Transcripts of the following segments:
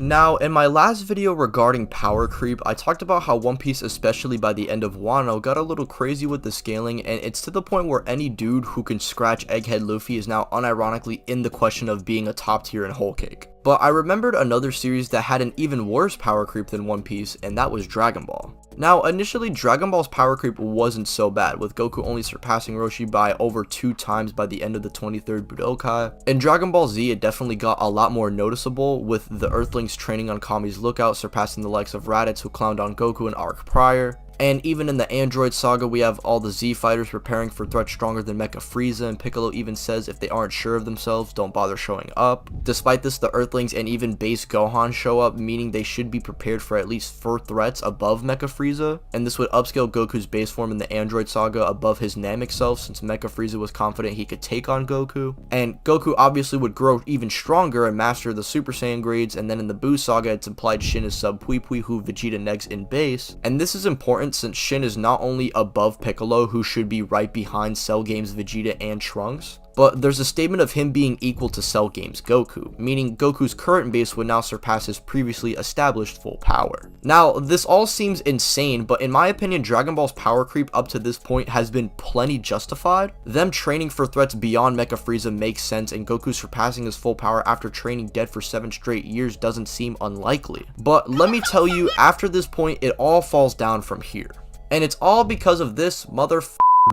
Now, in my last video regarding power creep, I talked about how One Piece, especially by the end of Wano, got a little crazy with the scaling, and it's to the point where any dude who can scratch Egghead Luffy is now unironically in the question of being a top tier in Whole Cake. But I remembered another series that had an even worse power creep than One Piece, and that was Dragon Ball. Now, initially, Dragon Ball's power creep wasn't so bad, with Goku only surpassing Roshi by over 2 times by the end of the 23rd budokai. In Dragon Ball Z, it definitely got a lot more noticeable, with the Earthlings training on Kami's lookout, surpassing the likes of Raditz, who clowned on Goku an arc prior. And even in the Android Saga, we have all the Z fighters preparing for threats stronger than Mecha Frieza, and Piccolo even says if they aren't sure of themselves, don't bother showing up. Despite this, the Earthlings and even base Gohan show up, meaning they should be prepared for at least 4 threats above Mecha Frieza, and this would upscale Goku's base form in the Android Saga above his namek self, since Mecha Frieza was confident he could take on Goku. And Goku obviously would grow even stronger and master the Super Saiyan grades, and then in the Buu Saga, it's implied Shin is sub Pui Pui, who Vegeta negs in base. And this is important since Shin is not only above Piccolo, who should be right behind Cell Games Vegeta and Trunks, but there's a statement of him being equal to Cell Games Goku, meaning Goku's current base would now surpass his previously established full power. Now, this all seems insane, but in my opinion, Dragon Ball's power creep up to this point has been plenty justified. Them training for threats beyond Mecha Frieza makes sense, and Goku surpassing his full power after training dead for 7 straight years doesn't seem unlikely. But let me tell you, after this point, it all falls down from here. And it's all because of this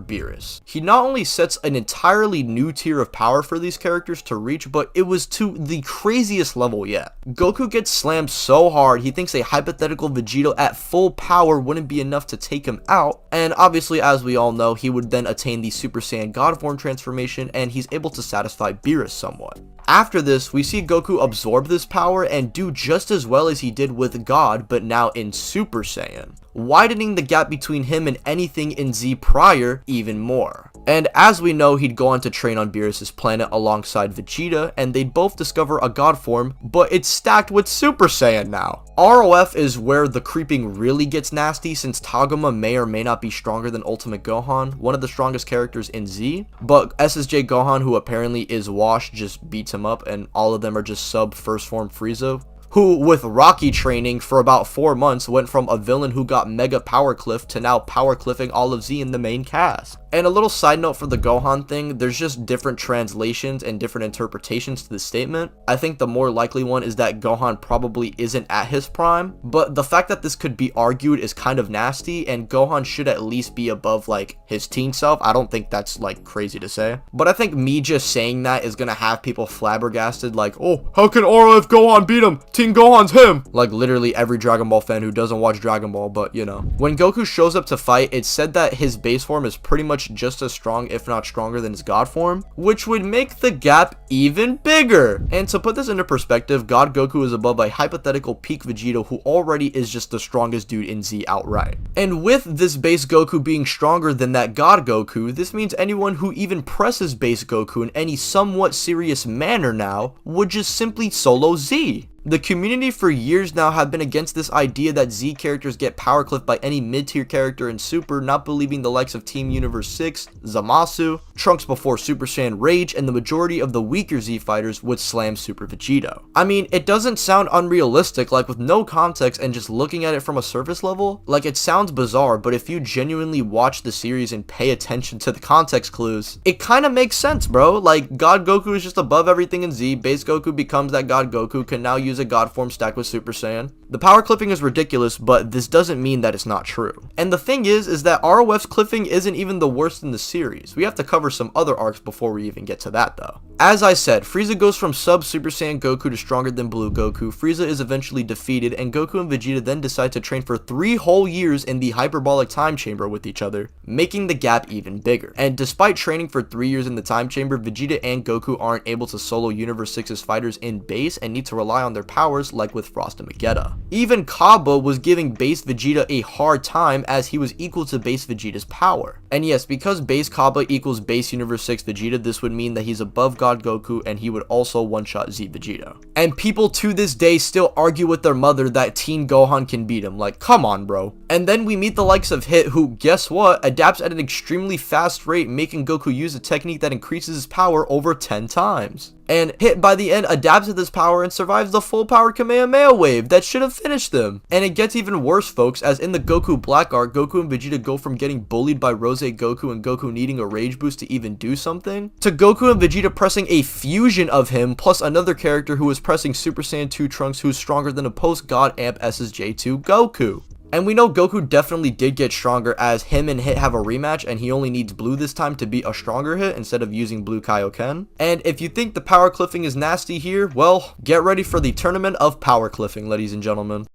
Beerus. He not only sets an entirely new tier of power for these characters to reach, but it was to the craziest level yet. Goku gets slammed so hard, he thinks a hypothetical Vegeta at full power wouldn't be enough to take him out, and obviously, as we all know, he would then attain the Super Saiyan God form transformation, and he's able to satisfy Beerus somewhat. After this, we see Goku absorb this power and do just as well as he did with God, but now in Super Saiyan, widening the gap between him and anything in Z prior even more. And as we know, he'd go on to train on Beerus' planet alongside Vegeta, and they'd both discover a God form, but it's stacked with Super Saiyan now. ROF is where the creeping really gets nasty, since Tagoma may or may not be stronger than Ultimate Gohan, one of the strongest characters in Z, but SSJ Gohan, who apparently is washed, just beats him up, and all of them are just sub first form Frieza, who with Rocky training for about 4 months went from a villain who got mega power cliff to now power cliffing all of Z in the main cast. And a little side note for the Gohan thing, there's just different translations and different interpretations to the statement. I think the more likely one is that Gohan probably isn't at his prime, but the fact that this could be argued is kind of nasty, and Gohan should at least be above like his teen self. I don't think that's like crazy to say, but I think me just saying that is gonna have people flabbergasted like, oh, how can ROF Gohan beat him? Teen Gohan's him! Like literally every Dragon Ball fan who doesn't watch Dragon Ball, but you know. When Goku shows up to fight, it's said that his base form is pretty much just as strong, if not stronger, than his God form, which would make the gap even bigger. And to put this into perspective, God Goku is above a hypothetical peak Vegeta, who already is just the strongest dude in Z outright. And with this base Goku being stronger than that God Goku, this means anyone who even presses base Goku in any somewhat serious manner now would just simply solo Z. The community for years now have been against this idea that Z characters get power clipped by any mid-tier character in Super, not believing the likes of Team Universe 6, Zamasu, Trunks before Super Saiyan Rage, and the majority of the weaker Z fighters would slam Super Vegeta. I mean, it doesn't sound unrealistic, like with no context and just looking at it from a surface level, like it sounds bizarre, but if you genuinely watch the series and pay attention to the context clues, it kind of makes sense, bro. Like, God Goku is just above everything in Z, base Goku becomes that God Goku, can now use a God form stacked with Super Saiyan. The power clipping is ridiculous, but this doesn't mean that it's not true. And the thing is that ROF's clipping isn't even the worst in the series. We have to cover some other arcs before we even get to that though. As I said, Frieza goes from sub Super Saiyan Goku to stronger than Blue Goku. Frieza is eventually defeated, and Goku and Vegeta then decide to train for 3 whole years in the hyperbolic time chamber with each other, making the gap even bigger. And despite training for 3 years in the time chamber, Vegeta and Goku aren't able to solo Universe 6's fighters in base and need to rely on their powers like with Frost and Magetta. Even Kaba was giving base Vegeta a hard time as he was equal to base Vegeta's power. And yes, because base Kaba equals base Universe 6 Vegeta, this would mean that he's above God Goku, and he would also one-shot Z Vegeta. And people to this day still argue with their mother that Teen Gohan can beat him. Like, come on, bro. And then we meet the likes of Hit, who, guess what, adapts at an extremely fast rate, making Goku use a technique that increases his power over 10 times. and hit by the end adapts to this power and survives the full powered Kamehameha wave that should have finished them. And it gets even worse, folks, as in the Goku Black arc, Goku and Vegeta go from getting bullied by Rose Goku and Goku needing a rage boost to even do something, to Goku and Vegeta pressing a fusion of him plus another character who was pressing Super Saiyan 2 Trunks who's stronger than a post-God Amp SSJ2 Goku. And we know Goku definitely did get stronger, as him and Hit have a rematch and he only needs Blue this time to be a stronger Hit instead of using Blue Kaioken. And if you think the power cliffing is nasty here, well, get ready for the tournament of power cliffing, ladies and gentlemen.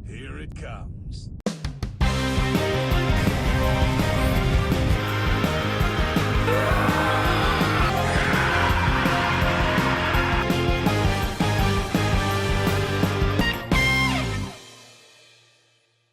Here it comes.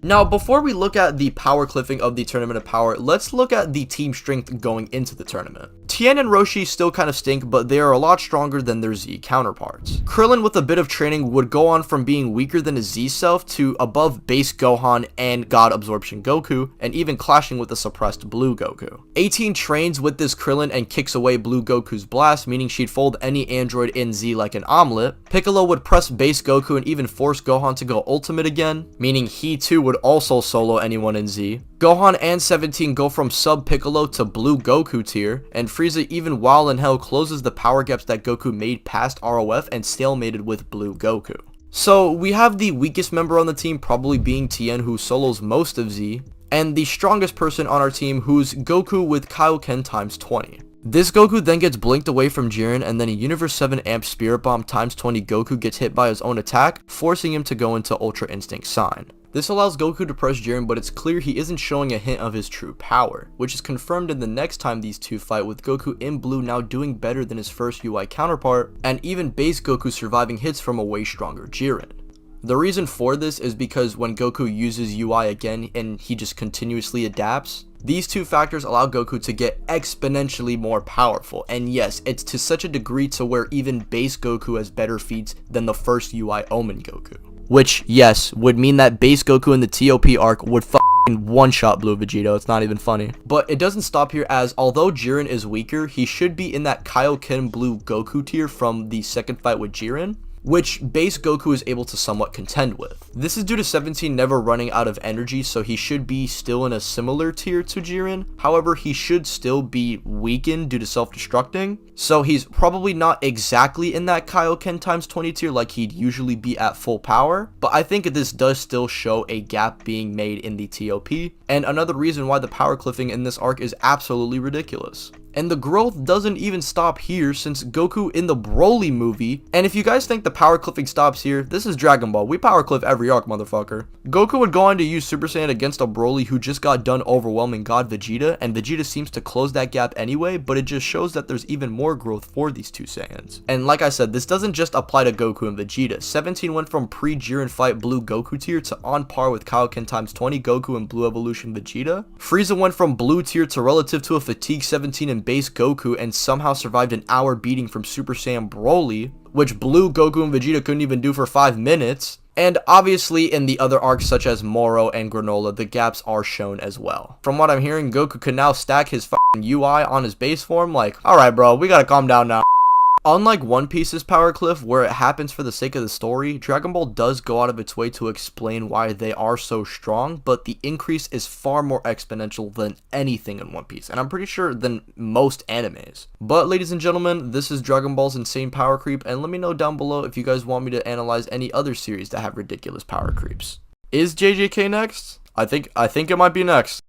Now, before we look at the power cliffing of the Tournament of Power, let's look at the team strength going into the tournament. Tien and Roshi still kind of stink, but they are a lot stronger than their Z counterparts. Krillin with a bit of training would go on from being weaker than his Z self to above base Gohan and God Absorption Goku, and even clashing with the suppressed Blue Goku. 18 trains with this Krillin and kicks away Blue Goku's blast, meaning she'd fold any android in Z like an omelet. Piccolo would press base Goku and even force Gohan to go ultimate again, meaning he too would also solo anyone in Z. Gohan and 17 go from sub Piccolo to Blue Goku tier, and Frieza, even while in hell, closes the power gaps that Goku made past ROF and stalemated with Blue Goku. So we have the weakest member on the team probably being Tien, who solos most of Z, and the strongest person on our team who's Goku with Kaioken times 20. This Goku then gets blinked away from Jiren, and then a Universe 7 Amp Spirit Bomb times 20 Goku gets hit by his own attack, forcing him to go into Ultra Instinct Sign. This allows Goku to press Jiren, but it's clear he isn't showing a hint of his true power, which is confirmed in the next time these two fight, with Goku in blue now doing better than his first UI counterpart, and even base Goku surviving hits from a way stronger Jiren. The reason for this is because when Goku uses UI again and he just continuously adapts, these two factors allow Goku to get exponentially more powerful, and yes, it's to such a degree to where even base Goku has better feats than the first UI Omen Goku. Which, yes, would mean that base Goku in the TOP arc would one-shot Blue Vegeta. It's not even funny. But it doesn't stop here, as although Jiren is weaker, he should be in that Kaioken Blue Goku tier from the second fight with Jiren, which base Goku is able to somewhat contend with. This is due to 17 never running out of energy, so he should be still in a similar tier to Jiren. However, he should still be weakened due to self-destructing, so he's probably not exactly in that Kaioken times 20 tier like he'd usually be at full power, but I think this does still show a gap being made in the TOP, and another reason why the power cliffing in this arc is absolutely ridiculous. And the growth doesn't even stop here, since Goku in the Broly movie, and if you guys think the power cliffing stops here, this is Dragon Ball. We power cliff every arc, motherfucker. Goku would go on to use Super Saiyan against a Broly who just got done overwhelming God Vegeta, and Vegeta seems to close that gap anyway, but it just shows that there's even more growth for these two Saiyans. And like I said, this doesn't just apply to Goku and Vegeta. 17 went from pre-Jiren fight Blue Goku tier to on par with Kaioken times 20 Goku and Blue Evolution Vegeta. Frieza went from blue tier to relative to a fatigue 17 and base Goku, and somehow survived an hour beating from Super Saiyan Broly, which Blue Goku and Vegeta couldn't even do for 5 minutes. And obviously in the other arcs such as Moro and Granola, the gaps are shown as well. From what I'm hearing, Goku can now stack his UI on his base form. Like, alright bro, we gotta calm down now. Unlike One Piece's power cliff, where it happens for the sake of the story, Dragon Ball does go out of its way to explain why they are so strong, but the increase is far more exponential than anything in One Piece, and I'm pretty sure than most animes. But ladies and gentlemen, this is Dragon Ball's insane power creep, and let me know down below if you guys want me to analyze any other series that have ridiculous power creeps. Is JJK next? I think it might be next.